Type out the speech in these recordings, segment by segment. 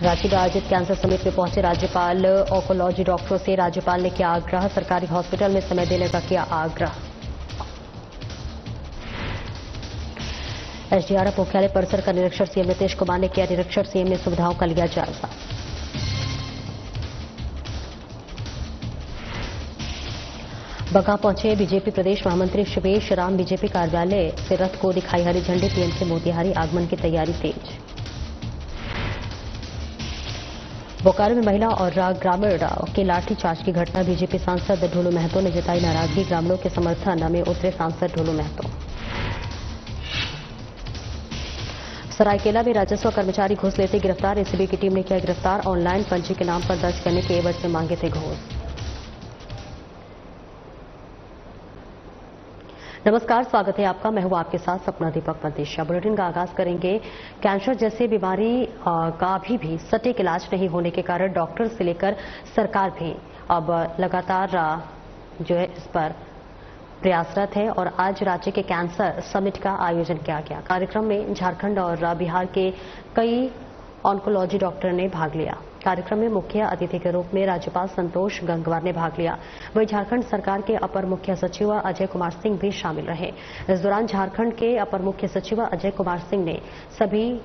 रांची में आयोजित cancer summit में पहुंचे राज्यपाल। ऑन्कोलॉजी डॉक्टरों से राज्यपाल ने किया आग्रह, सरकारी हॉस्पिटल में समय देने का किया आग्रह। एसडीआरएफ मुख्यालय परिसर का निरीक्षण, सीएम नीतीश कुमार ने किया निरीक्षण, सीएम ने सुविधाओं का लिया जायजा। बगहा पहुंचे बीजेपी प्रदेश महामंत्री शिवेश राम, बीजेपी कार्यालय से रथ को दिखाई हरी झंडी, पीएम मोतिहारी आगमन की तैयारी तेज। बोकारो में महिला और ग्रामीण की लाठीचार्ज की घटना, बीजेपी सांसद ढोलू महतो ने जताई नाराजगी, ग्रामीणों के समर्थन में उतरे सांसद ढोलू महतो। सरायकेला में राजस्व कर्मचारी घूस लेते गिरफ्तार, एसीबी की टीम ने किया गिरफ्तार, ऑनलाइन पंजी के नाम पर दर्ज करने के एवज में मांगे थे घूस। नमस्कार, स्वागत है आपका। मैं हूं आपके साथ सपना दीपक मदेशिया। बुलेटिन का आगाज करेंगे। कैंसर जैसी बीमारी का भी सटीक इलाज नहीं होने के कारण डॉक्टर से लेकर सरकार भी अब लगातार जो है इस पर प्रयासरत है और आज राज्य के कैंसर समिट का आयोजन किया गया। कार्यक्रम में झारखंड और बिहार के कई ऑन्कोलॉजी डॉक्टर ने भाग लिया। कार्यक्रम में मुख्य अतिथि के रूप में राज्यपाल संतोष गंगवार ने भाग लिया। वहीं झारखंड सरकार के अपर मुख्य सचिव अजय कुमार सिंह भी शामिल रहे। इस दौरान झारखंड के अपर मुख्य सचिव अजय कुमार सिंह ने सभी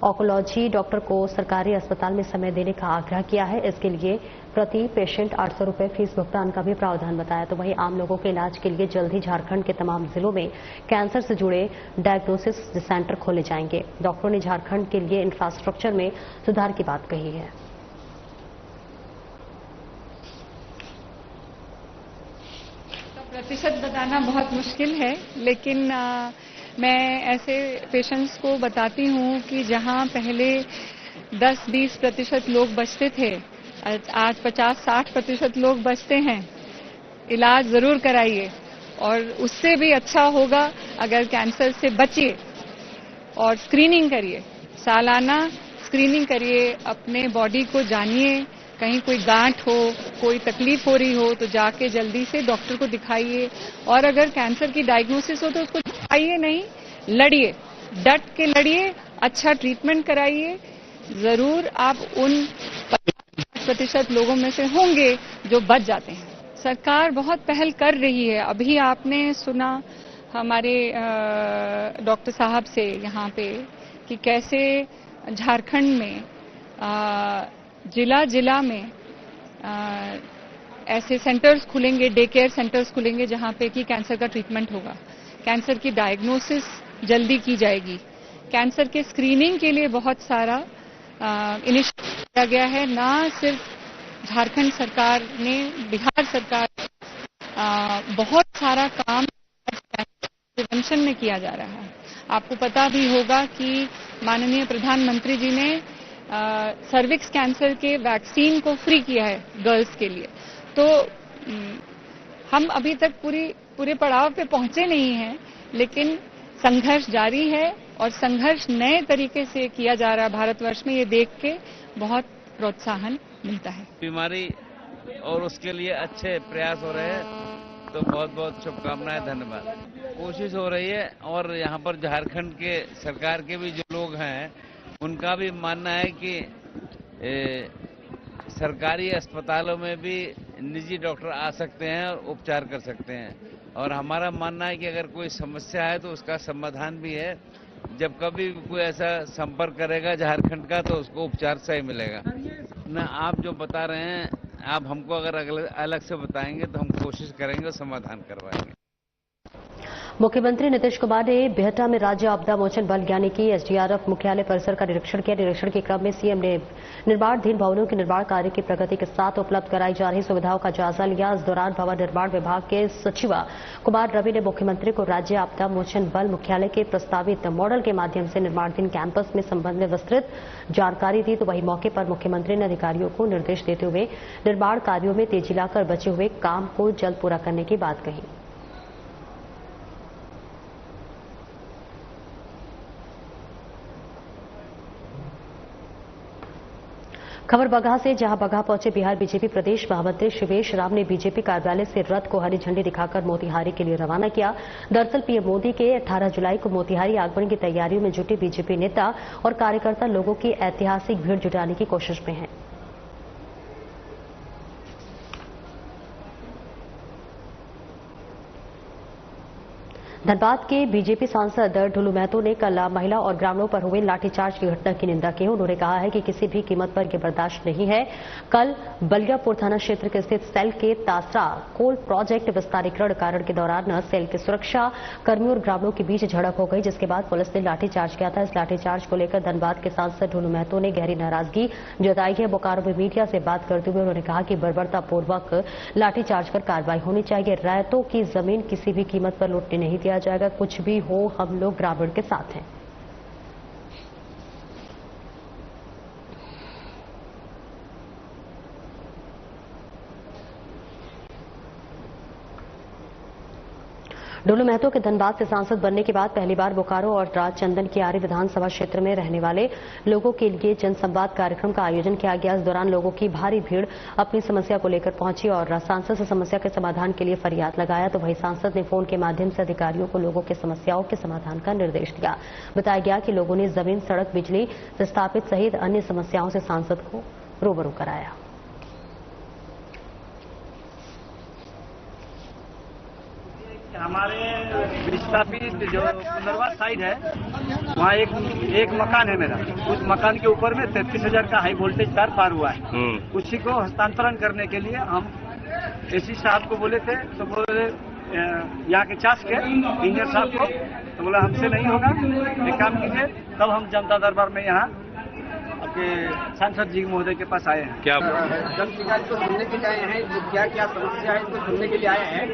ऑन्कोलॉजी डॉक्टर को सरकारी अस्पताल में समय देने का आग्रह किया है। इसके लिए प्रति पेशेंट 800 रुपए फीस भुगतान का भी प्रावधान बताया। तो वहीं आम लोगों के इलाज के लिए जल्द ही झारखंड के तमाम जिलों में कैंसर से जुड़े डायग्नोसिस सेंटर खोले जाएंगे। डॉक्टरों ने झारखंड के लिए इंफ्रास्ट्रक्चर में सुधार की बात कही है। प्रतिशत बताना बहुत मुश्किल है, लेकिन मैं ऐसे पेशेंट्स को बताती हूँ कि जहाँ पहले 10-20% लोग बचते थे, आज 50-60% लोग बचते हैं। इलाज जरूर कराइए और उससे भी अच्छा होगा अगर कैंसर से बचिए और स्क्रीनिंग करिए। सालाना स्क्रीनिंग करिए, अपने बॉडी को जानिए। कहीं कोई गांठ हो, कोई तकलीफ हो रही हो तो जाके जल्दी से डॉक्टर को दिखाइए। और अगर कैंसर की डायग्नोसिस हो तो उसको छुपाइए नहीं, लड़िए, डट के लड़िए, अच्छा ट्रीटमेंट कराइए। जरूर आप उन 50% लोगों में से होंगे जो बच जाते हैं। सरकार बहुत पहल कर रही है। अभी आपने सुना हमारे डॉक्टर साहब से यहाँ पे कि कैसे झारखंड में जिला जिला में ऐसे सेंटर्स खुलेंगे, डे केयर सेंटर्स खुलेंगे जहां पे कि कैंसर का ट्रीटमेंट होगा, कैंसर की डायग्नोसिस जल्दी की जाएगी। कैंसर के स्क्रीनिंग के लिए बहुत सारा इनिशिएटिव किया गया है। ना सिर्फ झारखंड सरकार ने, बिहार सरकार बहुत सारा काम प्रिवेंशन में किया जा रहा है। आपको पता भी होगा कि माननीय प्रधानमंत्री जी ने सर्विक्स कैंसर के वैक्सीन को फ्री किया है गर्ल्स के लिए। तो हम अभी तक पूरे पड़ाव पे पहुंचे नहीं हैं, लेकिन संघर्ष जारी है और संघर्ष नए तरीके से किया जा रहा है भारतवर्ष में। ये देख के बहुत प्रोत्साहन मिलता है। बीमारी और उसके लिए अच्छे प्रयास हो रहे हैं, तो बहुत बहुत शुभकामनाएं, धन्यवाद। कोशिश हो रही है और यहाँ पर झारखंड के सरकार के भी जो लोग हैं उनका भी मानना है कि सरकारी अस्पतालों में भी निजी डॉक्टर आ सकते हैं और उपचार कर सकते हैं। और हमारा मानना है कि अगर कोई समस्या है तो उसका समाधान भी है। जब कभी कोई ऐसा संपर्क करेगा झारखंड का तो उसको उपचार सही मिलेगा। ना आप जो बता रहे हैं, आप हमको अगर अलग से बताएंगे तो हम कोशिश करेंगे, समाधान करवाएंगे। मुख्यमंत्री नीतीश कुमार ने बिहटा में राज्य आपदा मोचन बल यानी कि एसडीआरएफ मुख्यालय परिसर का निरीक्षण किया। निरीक्षण के क्रम में सीएम ने निर्माणाधीन भवनों के निर्माण कार्य की प्रगति के साथ उपलब्ध कराई जा रही सुविधाओं का जायजा लिया। इस दौरान भवन निर्माण विभाग के सचिव कुमार रवि ने मुख्यमंत्री को राज्य आपदा मोचन बल मुख्यालय के प्रस्तावित मॉडल के माध्यम से निर्माणाधीन कैंपस में संबंध में विस्तृत जानकारी दी। तो वहीं मौके पर मुख्यमंत्री ने अधिकारियों को निर्देश देते हुए निर्माण कार्यों में तेजी लाकर बचे हुए काम को जल्द पूरा करने की बात कही। खबर बगहा से, जहां बगहा पहुंचे बिहार बीजेपी प्रदेश महामंत्री शिवेश राम ने बीजेपी कार्यालय से रथ को हरी झंडी दिखाकर मोतिहारी के लिए रवाना किया। दरअसल पीएम मोदी के 18 जुलाई को मोतिहारी आगमन की तैयारियों में जुटे बीजेपी नेता और कार्यकर्ता लोगों की ऐतिहासिक भीड़ जुटाने की कोशिश में हैं। धनबाद के बीजेपी सांसद ढुलू महतो ने कल महिला और ग्रामीणों पर हुए लाठीचार्ज की घटना की निंदा की। उन्होंने कहा है कि किसी भी कीमत पर यह बर्दाश्त नहीं है। कल बलियापुर थाना क्षेत्र के स्थित सेल के तासरा कोल प्रोजेक्ट विस्तारीकरण कार्य के दौरान सेल के सुरक्षा कर्मियों और ग्रामीणों के बीच झड़प हो गई, जिसके बाद पुलिस ने लाठीचार्ज किया था। इस लाठीचार्ज को लेकर धनबाद के सांसद ढुलू महतो ने गहरी नाराजगी जताई है। बोकारो में मीडिया से बात करते हुए उन्होंने कहा कि बर्बरतापूर्वक लाठीचार्ज कर कार्रवाई होनी चाहिए। रैयतों की जमीन किसी भी कीमत पर लूटने नहीं दिया जाएगा। कुछ भी हो, हम लोग ग्रामीण के साथ हैं। ढुलू महतो के धनबाद से सांसद बनने के बाद पहली बार बोकारो और राजचंदन कियारी विधानसभा क्षेत्र में रहने वाले लोगों के लिए जनसंवाद कार्यक्रम का आयोजन किया गया। इस दौरान लोगों की भारी भीड़ अपनी समस्या को लेकर पहुंची और सांसद से समस्या के समाधान के लिए फरियाद लगाया। तो वहीं सांसद ने फोन के माध्यम से अधिकारियों को लोगों की समस्याओं के समाधान का निर्देश दिया। बताया गया कि लोगों ने जमीन, सड़क, बिजली विस्थापित सहित अन्य समस्याओं से सांसद को रूबरू कराया। हमारे विस्थापित जो पुनर्वास साइड है, वहाँ एक मकान है मेरा। उस मकान के ऊपर में 33,000 का हाई वोल्टेज तार पार हुआ है। उसी को हस्तांतरण करने के लिए हम एसी साहब को बोले थे, तो बोले यहाँ के चास के इंजीनियर साहब को, तो बोला हमसे नहीं होगा, एक काम कीजिए। तब हम जनता दरबार में यहाँ आपके सांसद जी महोदय के पास आए हैं। क्या जन शिकायत को सुनने के लिए आए हैं, जो क्या क्या समस्या है इसको सुनने के लिए आए हैं।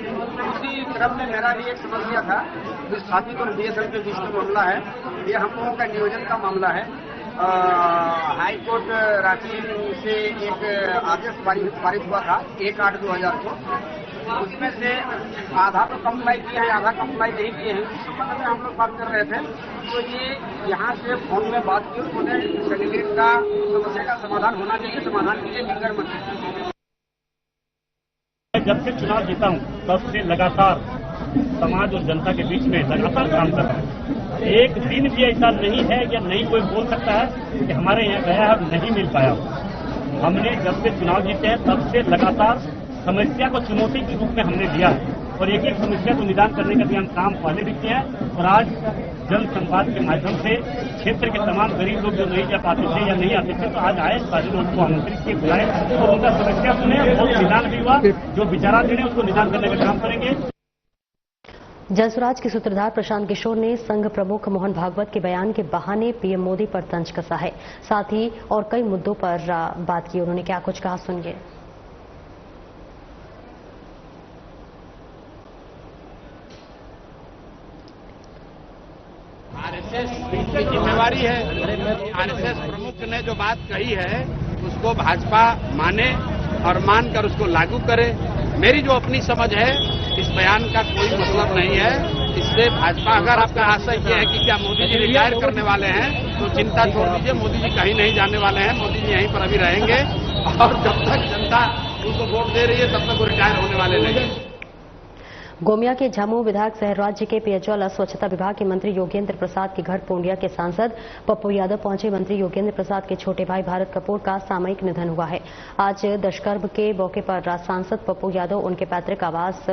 उसी क्रम में मेरा भी एक समस्या था, विस्थापित और बीएसएल के बीच का मामला है। ये हम लोगों का नियोजन का मामला है। हाई कोर्ट रांची से एक आदेश पारित हुआ था 1/8/2000 को। उसमें से आधा तो कंप्लाई किए हैं, आधा कंप्लाई नहीं किए हैं। इस संबंध में हम लोग बात कर रहे थे, तो ये यहाँ से फोन में बात की। उन्होंने कैंडिडेट का समस्या का समाधान होना चाहिए, समाधान के लिए निगर मंत्री। जब से चुनाव जीता हूँ तब से लगातार समाज और जनता के बीच में लगातार काम कर रहा हूँ। एक दिन भी ऐसा नहीं है या नहीं कोई बोल सकता है कि हमारे यहाँ गया है नहीं मिल पाया। हमने जब से चुनाव जीते हैं तब से लगातार समस्या को चुनौती के रूप में हमने लिया है और एक एक समस्या को निदान करने का भी हम काम पहले भी किया है। और आज जन संवाद के माध्यम से क्षेत्र के तमाम गरीब लोग जो नहीं जा पाते थे या नहीं आते थे, तो आज आए, सारे लोग को आमंत्रित किए, बुलाए और उनका समस्या सुने और निदान भी हुआ। जो विचाराधीन है उसको निदान करने का काम करेंगे। जनसुराज के सूत्रधार प्रशांत किशोर ने संघ प्रमुख मोहन भागवत के बयान के बहाने पीएम मोदी पर तंज कसा है। साथ ही और कई मुद्दों पर बात की। उन्होंने क्या कुछ कहा, सुनिए। आरएसएस की जिम्मेवारी है। आरएसएस प्रमुख ने जो बात कही है उसको भाजपा माने और मानकर उसको लागू करे। मेरी जो अपनी समझ है, इस बयान का कोई मतलब नहीं है। इससे भाजपा, अगर आपका आशय ये है कि क्या मोदी जी रिटायर करने वाले हैं, तो चिंता छोड़ दीजिए। मोदी जी कहीं नहीं जाने वाले हैं। मोदी जी यहीं पर अभी रहेंगे और जब तक जनता उनको वोट दे रही है तब तक वो रिटायर होने वाले नहीं। गोमिया के झामुमो विधायक शहर राज्य के पेयजल और स्वच्छता विभाग के मंत्री योगेंद्र प्रसाद के घर पूर्णिया के सांसद पप्पू यादव पहुंचे। मंत्री योगेंद्र प्रसाद के छोटे भाई भारत कपूर का सामयिक निधन हुआ है। आज दशकर्म के मौके पर सांसद पप्पू यादव उनके पैतृक आवास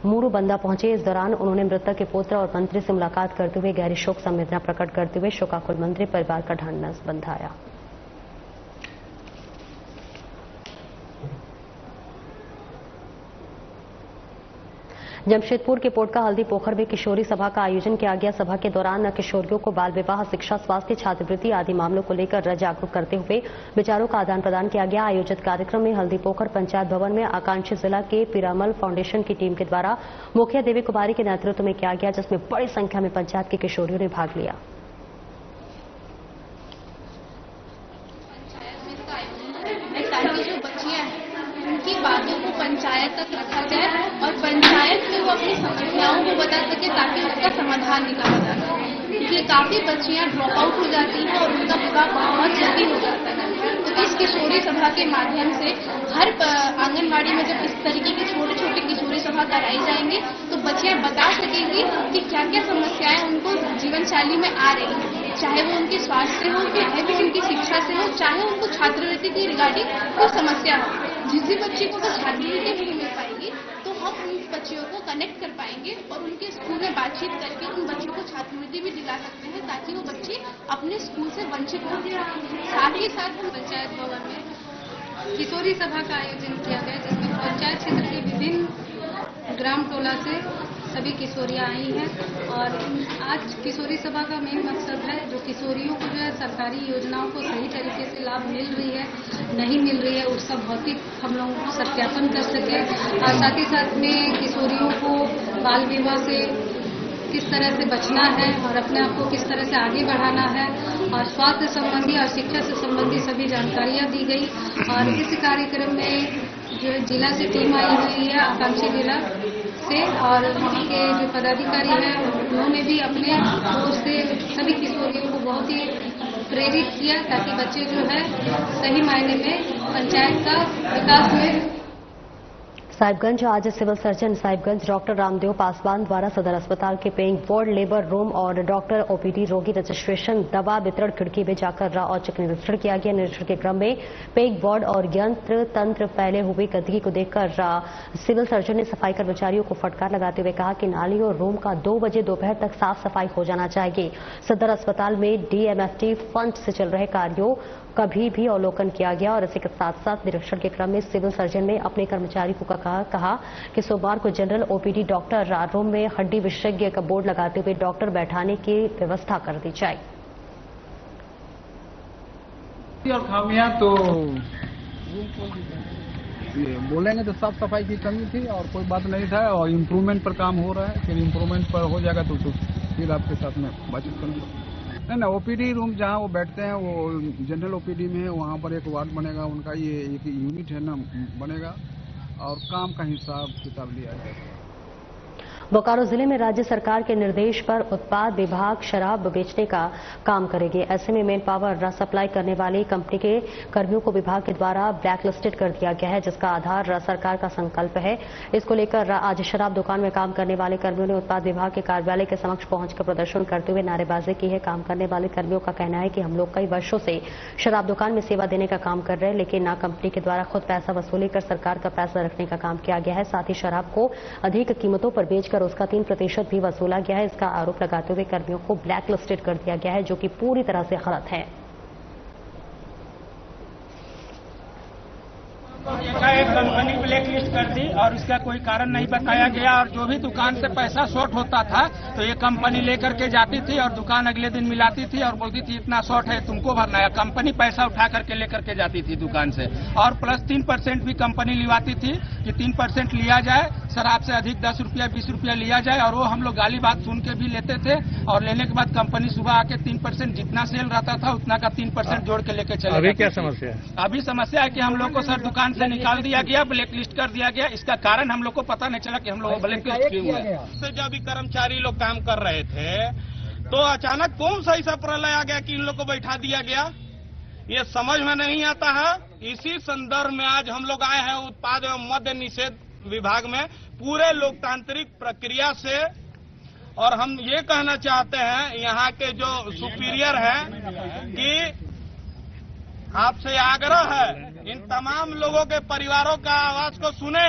मूरूबंदा पहुंचे। इस दौरान उन्होंने मृतक के पुत्र और मंत्री से मुलाकात करते हुए गहरी शोक संवेदना प्रकट करते हुए शोकाकुल मंत्री परिवार का ढांढस बंधाया। जमशेदपुर के पोटका हल्दी पोखर में किशोरी सभा का आयोजन किया गया। सभा के दौरान किशोरियों को बाल विवाह, शिक्षा, स्वास्थ्य, छात्रवृत्ति आदि मामलों को लेकर जागरूक करते हुए विचारों का आदान प्रदान किया गया। आयोजित कार्यक्रम में हल्दी पोखर पंचायत भवन में आकांक्षी जिला के पीरामल फाउंडेशन की टीम के द्वारा मुखिया देवी कुमारी के नेतृत्व में किया गया, जिसमें बड़ी संख्या में पंचायत के किशोरियों ने भाग लिया। उनकी बातों को पंचायत तक रखा जाए और पंचायत में वो अपनी समस्याओं को बता सके ताकि उसका समाधान निकाला जा सके। उनकी काफी बच्चियां ड्रॉप आउट हो जाती हैं और उनका विवाह बहुत जल्दी हो जाता है। तो इस किशोरी सभा के माध्यम से हर आंगनबाड़ी में जब इस तरीके की छोटे छोटे किशोरी सभा कराई जाएंगे तो बच्चियां बता सकेंगी कि क्या क्या समस्याएं उनको जीवन शैली में आ रही हैं, चाहे वो उनके स्वास्थ्य से हो, चाहे वो उनकी शिक्षा से हो, चाहे उनको छात्रवृत्ति की रिगार्डिंग कोई समस्या हो। जिस भी बच्चे को छात्रवृत्ति नहीं मिल पाएगी तो हम उन बच्चियों को कनेक्ट कर पाएंगे और उनके स्कूल में बातचीत करके उन बच्चों को छात्रवृत्ति भी दिला सकते हैं ताकि वो बच्चे अपने स्कूल से वंचित हो जाए। साथ ही साथ हम पंचायत भवन में किशोरी सभा का आयोजन किया गया जिसमें पंचायत क्षेत्र के विभिन्न ग्राम टोला से सभी किशोरियां आई हैं और आज किशोरी सभा का मेन मकसद है जो किशोरियों को जो है सरकारी योजनाओं को सही तरीके से लाभ मिल रही है नहीं मिल रही है उसका भौतिक हम लोग सत्यापन कर सके और साथ ही साथ में किशोरियों को बाल विवाह से किस तरह से बचना है और अपने आप को किस तरह से आगे बढ़ाना है और स्वास्थ्य संबंधी और शिक्षा से संबंधी सभी जानकारियां दी गई। और इस कार्यक्रम में जो जिला से टीम आई हुई है आकांक्षी जिला से और वहाँ के जो पदाधिकारी हैं उन्होंने भी अपने ओर से सभी किशोरियों को बहुत ही प्रेरित किया ताकि बच्चे जो है सही मायने में पंचायत का विकास में। साहिबगंज आज civil surgeon Sahibganj doctor Ramdev Paswan द्वारा सदर अस्पताल के पेइंग वार्ड, लेबर रूम और डॉक्टर ओपीडी रोगी रजिस्ट्रेशन दवा वितरण खिड़की में जाकर रहा औचक निरीक्षण किया गया। निरीक्षण के क्रम में पेइंग वार्ड और यंत्र तंत्र फैले हुए गंदगी को देखकर सिविल सर्जन ने सफाई कर्मचारियों को फटकार लगाते हुए कहा कि नाली और रूम का 2 बजे दोपहर तक साफ सफाई हो जाना चाहिए। सदर अस्पताल में डीएमएफटी फंड से चल रहे कार्यों कभी भी अवलोकन किया गया और इसी के साथ साथ निरीक्षण के क्रम में सिविल सर्जन ने अपने कर्मचारियों को कहा कि सोमवार को जनरल ओपीडी डॉक्टर रूम में हड्डी विशेषज्ञ का बोर्ड लगाते हुए डॉक्टर बैठाने की व्यवस्था कर दी जाए। और खामियां तो बोलेंगे तो साफ सफाई की कमी थी और कोई बात नहीं था और इम्प्रूवमेंट पर काम हो रहा है। फिर इम्प्रूवमेंट पर हो जाएगा तो फिर आपके साथ में बातचीत करूंगा। नहीं ना, ओपीडी रूम जहाँ वो बैठते हैं वो जनरल ओपीडी में है, वहाँ पर एक वार्ड बनेगा उनका, ये एक यूनिट है ना बनेगा और काम का हिसाब किताब लिया जाएगा। बोकारो जिले में राज्य सरकार के निर्देश पर उत्पाद विभाग शराब बेचने का काम करेगी। ऐसे में मेन पावर सप्लाई करने वाली कंपनी के कर्मियों को विभाग के द्वारा ब्लैकलिस्टेड कर दिया गया है जिसका आधार सरकार का संकल्प है। इसको लेकर आज शराब दुकान में काम करने वाले कर्मियों ने उत्पाद विभाग के कार्यालय के समक्ष पहुंचकर प्रदर्शन करते हुए नारेबाजी की है। काम करने वाले कर्मियों का कहना है कि हम लोग कई वर्षों से शराब दुकान में सेवा देने का काम कर रहे हैं लेकिन कंपनी के द्वारा खुद पैसा वसूली कर सरकार का पैसा रखने का काम किया गया है। साथ ही शराब को अधिक कीमतों पर बेचकर उसका 3% भी वसूला गया है। इसका आरोप लगाते हुए कर्मियों को ब्लैकलिस्टेड कर दिया गया है जो कि पूरी तरह से गलत है। एक कंपनी ब्लैक लिस्ट कर दी और इसका कोई कारण नहीं बताया गया और जो भी दुकान से पैसा शॉर्ट होता था तो ये कंपनी लेकर के जाती थी और दुकान अगले दिन मिलाती थी और बोलती थी इतना शॉर्ट है तुमको भरना है। कंपनी पैसा उठा करके लेकर के जाती थी दुकान से और प्लस 3% भी कंपनी लिवाती थी कि 3% लिया जाए, शराब से अधिक 10 रुपया 20 रुपया लिया जाए और वो हम लोग गाली बात सुन के भी लेते थे और लेने के बाद कंपनी सुबह आके 3% जितना सेल रहता था उतना का 3% जोड़ के लेके चले। अभी क्या समस्या है? अभी समस्या है कि हम लोग को सर दुकान से निकाल दिया गया, ब्लैक लिस्ट कर दिया गया। इसका कारण हम लोग को पता नहीं चला कि हम लोग ब्लैक लिस्ट क्यों हुआ। तो जब भी कर्मचारी लोग काम कर रहे थे तो अचानक कौन सा ऐसा प्रलय आ गया कि इन लोग को बैठा दिया गया, ये समझ में नहीं आता है। इसी संदर्भ में आज हम लोग आए हैं उत्पाद एवं मद्य निषेध विभाग में पूरे लोकतांत्रिक प्रक्रिया से और हम ये कहना चाहते हैं यहाँ के जो सुपीरियर हैं कि आपसे आग्रह है इन तमाम लोगों के परिवारों का आवाज को सुने,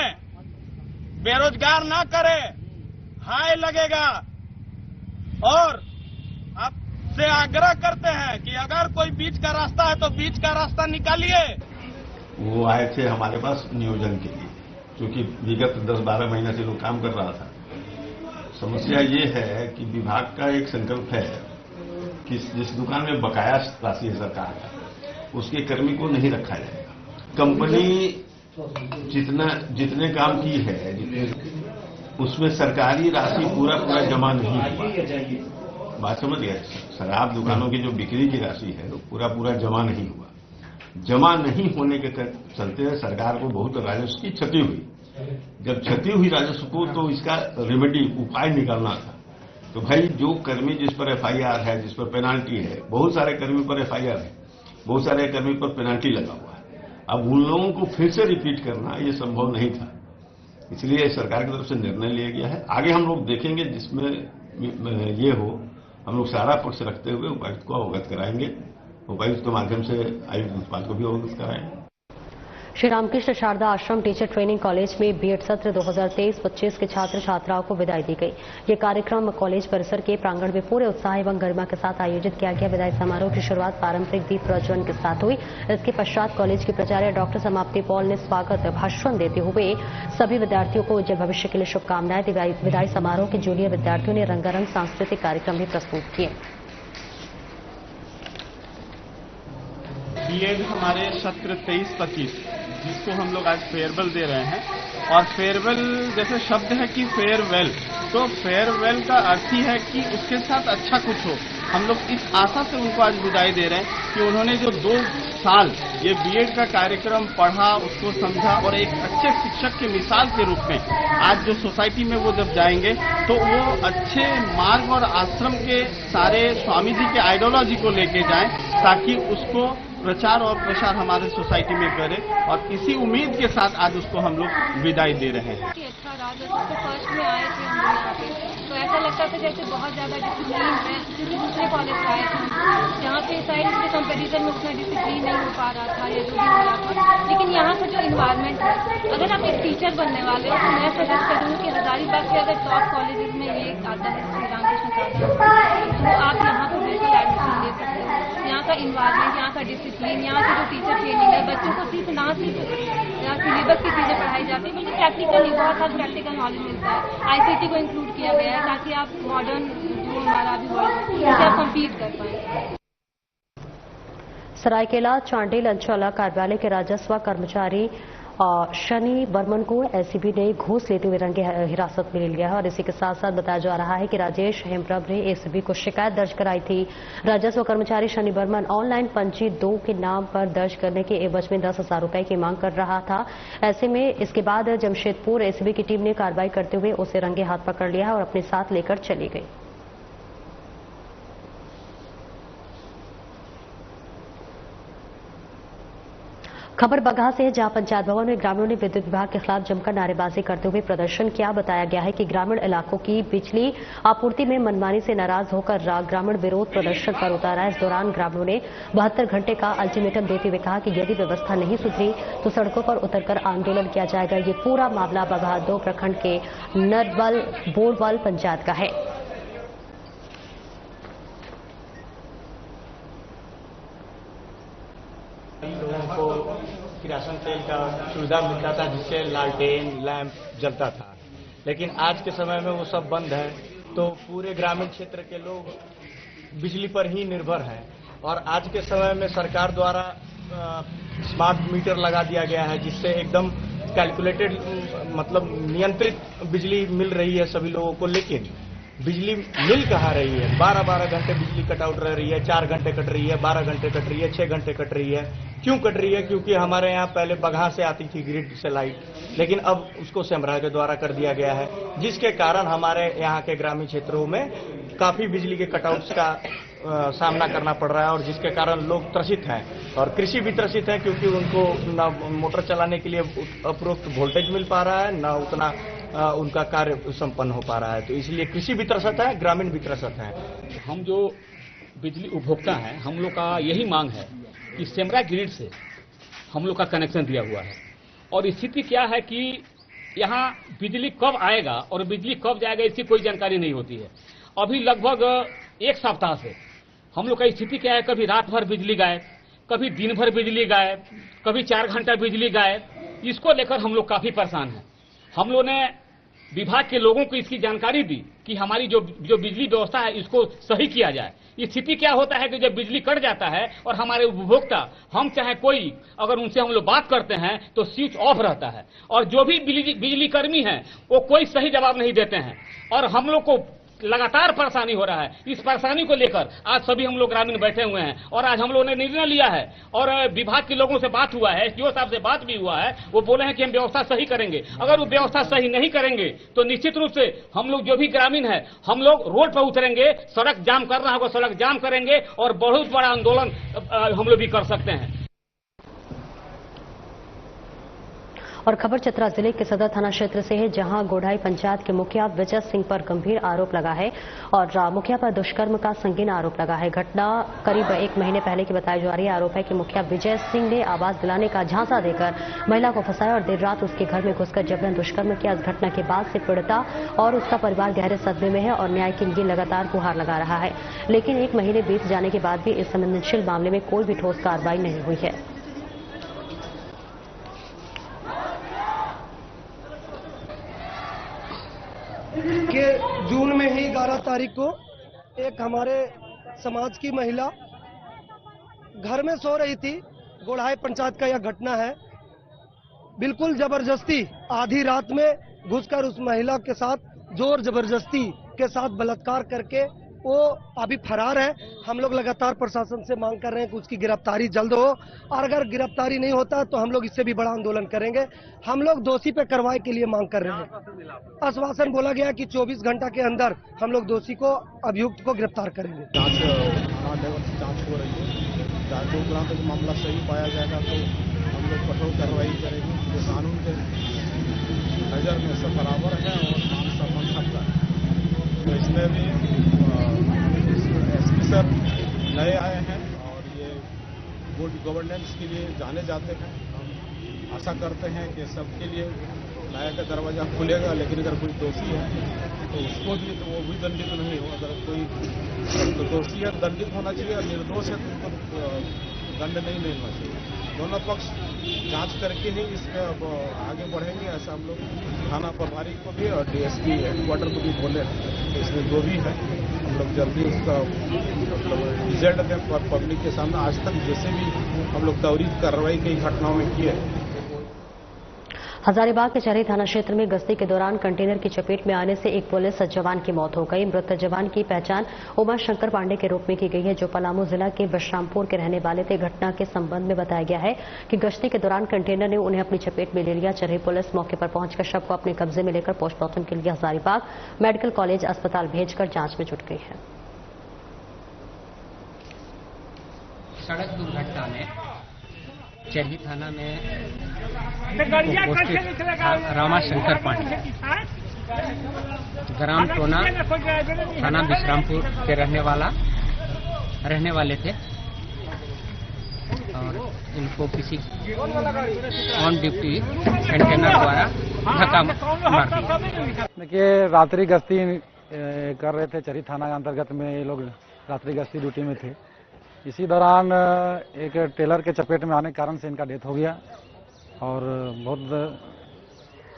बेरोजगार ना करे, हाय लगेगा और आपसे आग्रह करते हैं कि अगर कोई बीच का रास्ता है तो बीच का रास्ता निकालिए। वो आए थे हमारे पास नियोजन के लिए क्योंकि विगत 10-12 महीने से लोग काम कर रहा था। समस्या ये है कि विभाग का एक संकल्प है कि जिस दुकान में बकाया राशि है सरकार का उसके कर्मी को नहीं रखा जाएगा। कंपनी जितने काम की है उसमें सरकारी राशि पूरा जमा नहीं हुआ। बात समझ गए? शराब दुकानों की जो बिक्री की राशि है वो पूरा जमा नहीं हुआ। जमा नहीं होने के चलते सरकार को बहुत राजस्व की क्षति हुई। जब क्षति हुई राजस्व को तो इसका रेमेडी उपाय निकालना था तो भाई जो कर्मी जिस पर एफआईआर है, जिस पर पेनाल्टी है, बहुत सारे कर्मी पर एफआईआर है, बहुत सारे कर्मी पर पेनाल्टी लगा हुआ है। अब उन लोगों को फिर से रिपीट करना ये संभव नहीं था, इसलिए सरकार की तरफ से निर्णय लिया गया है। आगे हम लोग देखेंगे जिसमें ये हो, हम लोग सारा पक्ष रखते हुए उपायुक्त को अवगत कराएंगे, उपायुक्त के माध्यम से आयुक्त उत्पाद को भी अवगत कराएंगे। श्री रामकृष्ण शारदा आश्रम टीचर ट्रेनिंग कॉलेज में बीएड सत्र 2023-25 के छात्र छात्राओं को विदाई दी गई। ये कार्यक्रम कॉलेज परिसर के प्रांगण में पूरे उत्साह एवं गरिमा के साथ आयोजित किया गया। विदाई समारोह की शुरुआत पारंपरिक दीप प्रज्वलन के साथ हुई। इसके पश्चात कॉलेज की प्राचार्य डॉक्टर समाप्ति पॉल ने स्वागत भाषण देते हुए सभी विद्यार्थियों को उज्जवल भविष्य के लिए शुभकामनाएं दी। विदाई समारोह के जूनियर विद्यार्थियों ने रंगारंग सांस्कृतिक कार्यक्रम भी प्रस्तुत किए। बीएड हमारे सत्र 23-25 जिसको हम लोग आज फेयरवेल दे रहे हैं, और फेयरवेल जैसे शब्द है कि फेयरवेल, तो फेयरवेल का अर्थ ही है कि उसके साथ अच्छा कुछ हो। हम लोग इस आशा से उनको आज विदाई दे रहे हैं कि उन्होंने जो 2 साल ये बीएड का कार्यक्रम पढ़ा, उसको समझा, और एक अच्छे शिक्षक की मिसाल के रूप में आज जो सोसाइटी में वो जब जाएंगे तो वो अच्छे मार्ग और आश्रम के सारे स्वामी जी के आइडियोलॉजी को लेके जाएं, ताकि उसको प्रचार और प्रसार हमारे सोसाइटी में करें, और इसी उम्मीद के साथ आज उसको हम लोग विदाई दे रहे हैं। अच्छा रहा, जैसे फर्स्ट में आए थे हम लोग यहाँ पे, तो ऐसा लगता था जैसे बहुत ज्यादा डिसिप्लिन है, क्योंकि दूसरे कॉलेज आए थे जहाँ पे शायद इसके कंपेरिजन में उतना डिसिप्लिन नहीं हो पा रहा था या जो भी हो रहा था। लेकिन यहाँ का जो इन्वायरमेंट है, अगर आप एक टीचर बनने वाले हो तो मैं सजेस्ट करूँगी कि हजारीबाग के अगर टॉप कॉलेजेस में ये आता है श्री रामकृष्ण शारदा, तो आप यहाँ पर बिल्कुल एडमिशन ले सकते हो। यहाँ का इन्वायरमेंट, यहाँ का डिसिप्लिन, यहाँ की जो टीचर ट्रेनिंग है, बच्चों को सिर्फ ना सिर्फ सिलेबस की चीजें पढ़ाई जाती है, बल्कि प्रैक्टिकली बहुत सारा प्रैक्टिकल नॉलेज मिलता है। आईसीटी को इंक्लूड किया गया है ताकि आप मॉडर्न जो हमारा अभी वर्ल्ड है उससे आप कम्पीट कर पाए। सरायकेला चांडिल अंचल कार्यालय के राजस्व कर्मचारी शनि बर्मन को एसीबी ने घूस लेते हुए रंगे हिरासत में ले लिया है, और इसी के साथ साथ बताया जा रहा है कि राजेश हेमप्रभ ने एसीबी को शिकायत दर्ज कराई थी। राजस्व कर्मचारी शनि बर्मन ऑनलाइन पंजी 2 के नाम पर दर्ज करने के एवज में 10,000 रुपए की मांग कर रहा था। ऐसे में इसके बाद जमशेदपुर एसीबी की टीम ने कार्रवाई करते हुए उसे रंगे हाथ पकड़ लिया और अपने साथ लेकर चली गई। खबर बगहा से है, जहां पंचायत भवन में ग्रामीणों ने विद्युत विभाग के खिलाफ जमकर नारेबाजी करते हुए प्रदर्शन किया। बताया गया है कि ग्रामीण इलाकों की बिजली आपूर्ति में मनमानी से नाराज होकर ग्रामीण विरोध प्रदर्शन पर उतारा। इस दौरान ग्रामीणों ने 72 घंटे का अल्टीमेटम देते हुए कहा कि यदि व्यवस्था नहीं सुधरी तो सड़कों पर उतरकर आंदोलन किया जाएगा। ये पूरा मामला बगहा 2 प्रखंड के नरबल बोरवाल पंचायत का है। लोगों को किरासन तेल का सुविधा मिलता था, जिससे लालटेन लैंप जलता था, लेकिन आज के समय में वो सब बंद है। तो पूरे ग्रामीण क्षेत्र के लोग बिजली पर ही निर्भर हैं, और आज के समय में सरकार द्वारा स्मार्ट मीटर लगा दिया गया है, जिससे एकदम कैलकुलेटेड मतलब नियंत्रित बिजली मिल रही है सभी लोगों को। लेकिन बिजली मिल कहाँ रही है? 12-12 घंटे बिजली कट आउट रह रही है, 4 घंटे कट रही है, 12 घंटे कट रही है, 6 घंटे कट रही है। क्यों कट रही है? क्योंकि हमारे यहाँ पहले बगहा से आती थी ग्रिड से लाइट, लेकिन अब उसको सेमरा के द्वारा कर दिया गया है, जिसके कारण हमारे यहाँ के ग्रामीण क्षेत्रों में काफी बिजली के कटआउट्स का सामना करना पड़ रहा है, और जिसके कारण लोग त्रसित हैं, और कृषि भी त्रसित है, क्योंकि उनको न मोटर चलाने के लिए उपरोक्त वोल्टेज मिल पा रहा है, न उतना उनका कार्य संपन्न हो पा रहा है। तो इसलिए कृषि भी त्रसित है, ग्रामीण भी त्रसित है। हम जो बिजली उपभोक्ता हैं, हम लोग का यही मांग है कि सेमरा ग्रिड से हम लोग का कनेक्शन दिया हुआ है, और स्थिति क्या है कि यहाँ बिजली कब आएगा और बिजली कब जाएगा इसकी कोई जानकारी नहीं होती है। अभी लगभग 1 सप्ताह से हम लोग का स्थिति क्या है, कभी रात भर बिजली गायब, कभी दिन भर बिजली गायब, कभी 4 घंटा बिजली गायब। इसको लेकर हम लोग काफी परेशान हैं। हम लोगों ने विभाग के लोगों को इसकी जानकारी दी कि हमारी जो बिजली व्यवस्था है इसको सही किया जाए। स्थिति क्या होता है कि जब बिजली कट जाता है और हमारे उपभोक्ता, हम चाहे कोई, अगर उनसे हम लोग बात करते हैं तो स्विच ऑफ रहता है, और जो भी बिजली कर्मी हैं वो कोई सही जवाब नहीं देते हैं, और हम लोग को लगातार परेशानी हो रहा है। इस परेशानी को लेकर आज सभी हम लोग ग्रामीण बैठे हुए हैं और आज हम लोगों ने निर्णय लिया है और विभाग के लोगों से बात हुआ है, एसडीओ साहब से बात भी हुआ है। वो बोले हैं कि हम व्यवस्था सही करेंगे। अगर वो व्यवस्था सही नहीं करेंगे तो निश्चित रूप से हम लोग जो भी ग्रामीण है हम लोग रोड पर उतरेंगे, सड़क जाम करना होगा सड़क जाम करेंगे और बहुत बड़ा आंदोलन हम लोग भी कर सकते हैं। और खबर चतरा जिले के सदर थाना क्षेत्र से है, जहां गोढ़ाई पंचायत के मुखिया विजय सिंह पर गंभीर आरोप लगा है और मुखिया पर दुष्कर्म का संगीन आरोप लगा है। घटना करीब 1 महीने पहले की बताई जा रही है। आरोप है कि मुखिया विजय सिंह ने आवास दिलाने का झांसा देकर महिला को फंसाया और देर रात उसके घर में घुसकर जबरन दुष्कर्म किया। इस घटना के बाद से पीड़िता और उसका परिवार गहरे सदमे में है और न्याय के लिए लगातार गुहार लगा रहा है। लेकिन 1 महीने बीत जाने के बाद भी इस संवेदनशील मामले में कोई भी ठोस कार्रवाई नहीं हुई है। कि जून में ही 11 तारीख को एक हमारे समाज की महिला घर में सो रही थी। गोढ़ाई पंचायत का यह घटना है। बिल्कुल जबरदस्ती आधी रात में घुसकर उस महिला के साथ जोर जबरदस्ती के साथ बलात्कार करके वो अभी फरार है। हम लोग लगातार प्रशासन से मांग कर रहे हैं कि उसकी गिरफ्तारी जल्द हो और अगर गिरफ्तारी नहीं होता तो हम लोग इससे भी बड़ा आंदोलन करेंगे। हम लोग दोषी पे कार्रवाई के लिए मांग कर रहे हैं। आश्वासन बोला गया कि 24 घंटा के अंदर हम लोग दोषी को अभियुक्त को गिरफ्तार करेंगे। जांच हो रही है। जांच के उपरांत मामला सही पाया जाएगा तो हम लोग कठोर कार्रवाई करेंगे। जो कानून के नजर में सब बराबर है और मान सम्मान सबका है। तो इसमें भी एसपी सर नए आए हैं और ये गुड गवर्नेंस के लिए जाने जाते हैं। हम आशा करते हैं कि सबके लिए न्याय का दरवाजा खुलेगा। लेकिन अगर कोई दोषी है तो उसको भी तो वो भी दंडित नहीं हो। अगर कोई तो दोषी है दंडित होना चाहिए और निर्दोष है तो उनको दंड नहीं मिलना चाहिए। दोनों पक्ष जांच करके ही इसमें अब आगे बढ़ेंगे। ऐसा हम लोग थाना प्रभारी को भी और डीएसपी हेडक्वार्टर को भी बोले। तो इसमें जो भी है हम लोग जल्दी उसका रिजल्ट दें और पब्लिक के सामने। आज तक जैसे भी हम लोग त्वरित कार्रवाई कई घटनाओं में की है। हजारीबाग के चरही थाना क्षेत्र में गश्ती के दौरान कंटेनर की चपेट में आने से एक पुलिस जवान की मौत हो गई। मृत जवान की पहचान उमा शंकर पांडे के रूप में की गई है, जो पलामू जिला के विश्रामपुर के रहने वाले थे। घटना के संबंध में बताया गया है कि गश्ती के दौरान कंटेनर ने उन्हें अपनी चपेट में ले लिया। चरही पुलिस मौके पर पहुंचकर शव को अपने कब्जे में लेकर पोस्टमार्टम के लिए हजारीबाग मेडिकल कॉलेज अस्पताल भेजकर जांच में जुट गई है। सड़क दुर्घटना में चरही थाना में रामा शंकर पांडे ग्राम टोना थाना विश्रामपुर के रहने वाले थे और इनको किसी ऑन ड्यूटी कंटेनर द्वारा धक्का मार दिया। देखिए, रात्रि गश्ती कर रहे थे। चरही थाना के अंतर्गत में ये लोग रात्रि गश्ती ड्यूटी में थे। इसी दौरान एक टेलर के चपेट में आने के कारण से इनका डेथ हो गया और बहुत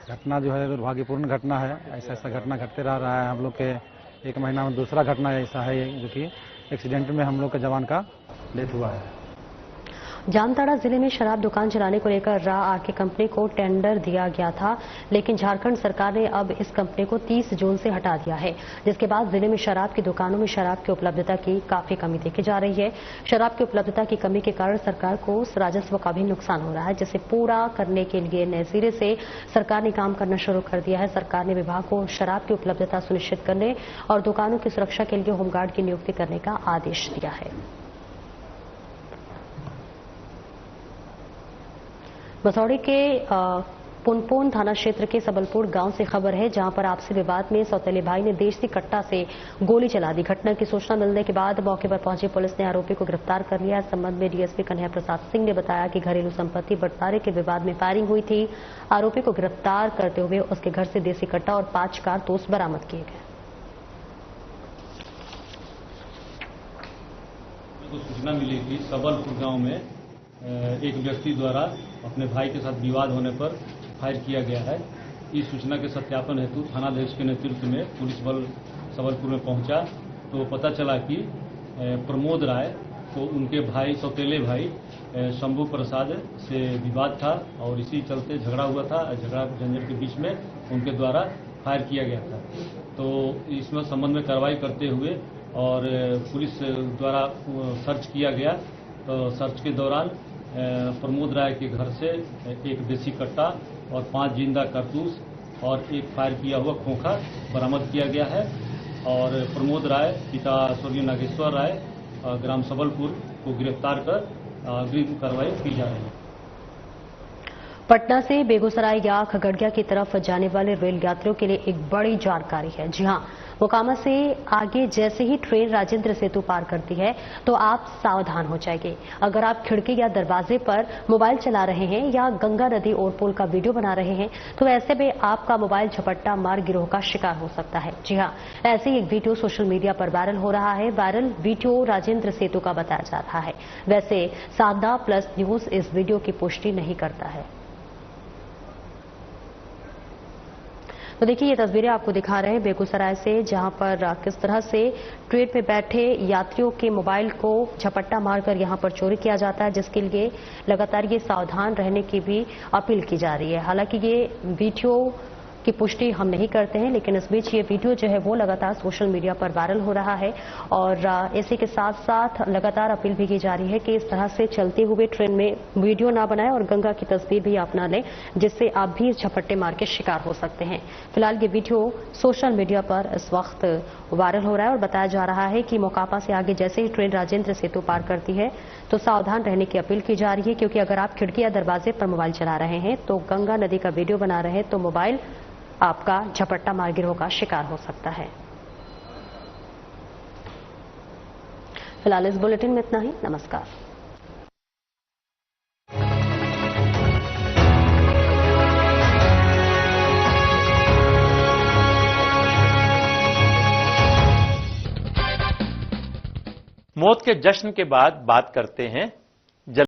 घटना जो है दुर्भाग्यपूर्ण घटना है। ऐसा घटना घटते रहा है। हम लोग के 1 महीना में दूसरा घटना ऐसा है जो कि एक्सीडेंट में हम लोग के जवान का डेथ हुआ है। जामताड़ा जिले में शराब दुकान चलाने को लेकर रा आरके कंपनी को टेंडर दिया गया था, लेकिन झारखंड सरकार ने अब इस कंपनी को 30 जून से हटा दिया है, जिसके बाद जिले में शराब की दुकानों में शराब की उपलब्धता की काफी कमी देखी जा रही है। शराब की उपलब्धता की कमी के कारण सरकार को राजस्व का भी नुकसान हो रहा है, जिसे पूरा करने के लिए नए सिरे से सरकार ने काम करना शुरू कर दिया है। सरकार ने विभाग को शराब की उपलब्धता सुनिश्चित करने और दुकानों की सुरक्षा के लिए होमगार्ड की नियुक्ति करने का आदेश दिया है। बसौड़ी के पुनपुन थाना क्षेत्र के सबलपुर गांव से खबर है, जहां पर आपसी विवाद में सौतेले भाई ने देशी कट्टा से गोली चला दी। घटना की सूचना मिलने के बाद मौके पर पहुंची पुलिस ने आरोपी को गिरफ्तार कर लिया। इस संबंध में डीएसपी कन्हैया प्रसाद सिंह ने बताया कि घरेलू संपत्ति बंटवारे के विवाद में फायरिंग हुई थी। आरोपी को गिरफ्तार करते हुए उसके घर से देशी कट्टा और 5 कारतूस बरामद किए गए। सूचना मिली थी सबलपुर गाँव में एक व्यक्ति द्वारा अपने भाई के साथ विवाद होने पर फायर किया गया है। इस सूचना के सत्यापन हेतु थानाध्यक्ष के नेतृत्व में पुलिस बल सबलपुर में पहुंचा तो पता चला कि प्रमोद राय को उनके भाई सौतेले भाई शंभू प्रसाद से विवाद था और इसी चलते झगड़ा हुआ था। झगड़ा झंझट के बीच में उनके द्वारा फायर किया गया था। तो इसमें संबंध में कार्रवाई करते हुए और पुलिस द्वारा सर्च किया गया। तो सर्च के दौरान प्रमोद राय के घर से एक देसी कट्टा और 5 जिंदा कारतूस और एक फायर किया हुआ खोखा बरामद किया गया है। और प्रमोद राय पिता स्वर्गीय नागेश्वर राय ग्राम सबलपुर को गिरफ्तार कर अग्रिम कार्रवाई की जा रही है। पटना से बेगूसराय या खगड़िया की तरफ जाने वाले रेल यात्रियों के लिए एक बड़ी जानकारी है। जी हां, मोकामा से आगे जैसे ही ट्रेन राजेंद्र सेतु पार करती है तो आप सावधान हो जाएंगे। अगर आप खिड़की या दरवाजे पर मोबाइल चला रहे हैं या गंगा नदी ओवरपुल का वीडियो बना रहे हैं तो ऐसे में आपका मोबाइल झपट्टा मार गिरोह का शिकार हो सकता है। जी हां, ऐसे ही एक वीडियो सोशल मीडिया पर वायरल हो रहा है। वायरल वीडियो राजेंद्र सेतु का बताया जा रहा है। वैसे साधना प्लस न्यूज इस वीडियो की पुष्टि नहीं करता है। तो देखिए, ये तस्वीरें आपको दिखा रहे हैं बेगूसराय से, जहां पर किस तरह से ट्रेन में बैठे यात्रियों के मोबाइल को झपट्टा मारकर यहां पर चोरी किया जाता है, जिसके लिए लगातार ये सावधान रहने की भी अपील की जा रही है। हालांकि ये वीडियो की पुष्टि हम नहीं करते हैं, लेकिन इस बीच ये वीडियो जो है वो लगातार सोशल मीडिया पर वायरल हो रहा है और इसी के साथ साथ लगातार अपील भी की जा रही है कि इस तरह से चलते हुए ट्रेन में वीडियो ना बनाएं और गंगा की तस्वीर भी आप ना लें, जिससे आप भी झपट्टे मार के शिकार हो सकते हैं। फिलहाल ये वीडियो सोशल मीडिया पर इस वक्त वायरल हो रहा है और बताया जा रहा है कि मोकामा से आगे जैसे ही ट्रेन राजेंद्र सेतु पार करती है तो सावधान रहने की अपील की जा रही है, क्योंकि अगर आप खिड़की या दरवाजे पर मोबाइल चला रहे हैं तो गंगा नदी का वीडियो बना रहे हैं तो मोबाइल आपका झपट्टा मार गिरोह का शिकार हो सकता है। फिलहाल इस बुलेटिन में इतना ही। नमस्कार। मौत के जश्न के बाद बात करते हैं